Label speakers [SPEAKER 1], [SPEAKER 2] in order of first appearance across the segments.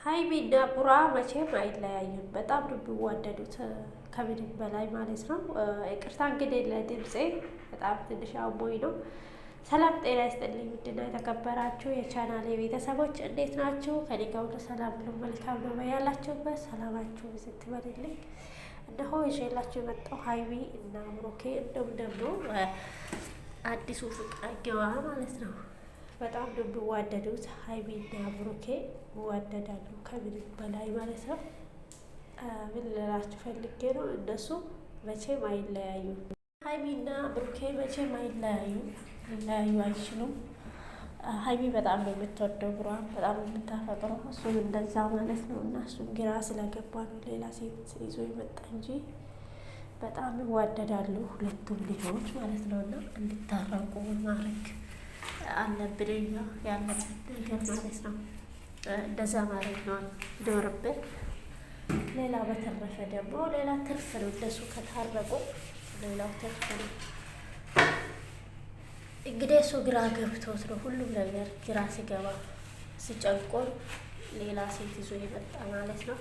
[SPEAKER 1] ሀይሚና ቡራ መቼም አይለያዩም። በጣም ነው የሚዋደዱት ከምንም በላይ ማለት ነው። ይቅርታ እንግዲህ ለድምፄ በጣም ትንሽ አሞኝ ነው። ሰላም ጤና ይስጥልኝ። ውድና የተከበራችሁ የቻናሌ ቤተሰቦች እንዴት ናችሁ? ከኔ ጋር ሁሉ ሰላም ነው፣ መልካም ነው። ያላችሁበት ሰላማችሁ ብዝት ይበልልኝ። እነሆ ይዤላችሁ የመጣው ሀይሚ እና ብሩኬ እንደውም ደግሞ አዲሱ ፍቅረኛዋ ማለት ነው። በጣም ነው የሚዋደዱት። ሀይሚና ብሩኬ ይዋደዳሉ ከምንም በላይ ማለት ነው። ምን ልላችሁ ፈልጌ ነው፣ እነሱ መቼም አይለያዩም። ሀይሚና ብሩኬ መቼም አይለያዩም፣ ሊለያዩ አይችሉም። ሀይሚ በጣም ነው የምትወደው፣ ብሩኬን በጣም ነው የምታፈቅረው፣ እሱም እንደዛ ማለት ነው። እና እሱም ግራ ስለገባ ነው ሌላ ሴት ይዞ የመጣ እንጂ በጣም ይዋደዳሉ ሁለቱም ልጆች ማለት ነው። እና እንዲታረቁ ማድረግ አለብን ያለብን ነገር ማለት ነው። እንደዛ ማለት ነው ይኖርብን። ሌላ በተረፈ ደግሞ ሌላ ትርፍ ነው። እነሱ ከታረቁ ሌላው ትርፍ ነው። እንግዲህ እሱ ግራ ገብቶት ነው ሁሉም ነገር ግራ ሲገባ ሲጨቆን ሌላ ሴት ይዞ የመጣ ማለት ነው።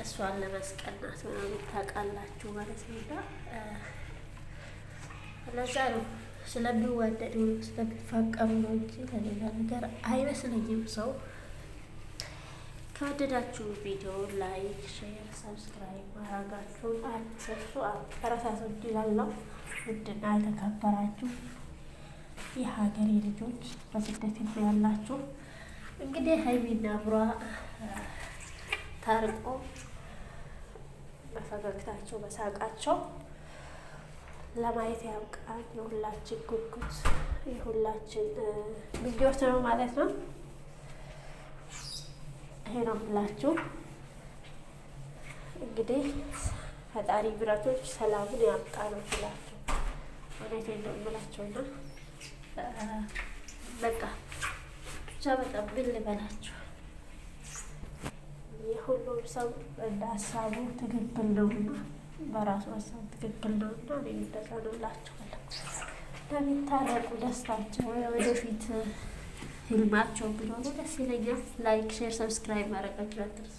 [SPEAKER 1] እሷን ለመስቀናት ምናምን ታውቃላችሁ ማለት ነው። እና ለዛ ነው ስለሚዋደዱ ስለሚፋቀሩ ነው እንጂ ለሌላ ነገር አይመስለኝም። ሰው ከወደዳችሁ ቪዲዮ ላይክ፣ ሼር፣ ሰብስክራይብ ማድረጋችሁን አትርሱ። አበረታቱ እላለሁ። ውድና የተከበራችሁ የሀገሬ ልጆች በስደት ያላችሁ እንግዲህ ሀይሚና ብሩኬ ታርቆ በፈገግታቸው በሳቃቸው ለማየት ያብቃን። የሁላችን ጉጉት የሁላችን ምኞት ነው ማለት ነው። ይሄ ነው ብላችሁ እንግዲህ ፈጣሪ ብረቶች ሰላምን ያምጣ ነው ብላችሁ እውነቴን ነው የምላቸውና በቃ ብቻ በጣም ምን ልበላችሁ፣ የሁሉም ሰው እንደ ሀሳቡ ትክክል ነውና በራሱ ሀሳብ ትክክል ነውና እኔ እንደዛ ነው እላቸዋለሁ። ለሚታረቁ ደስታቸው ወደፊት ህልማቸው ቢኖሩ ደስ ይለኛል። ላይክ፣ ሼር፣ ሰብስክራይብ ማድረጋችሁ አትርሱ።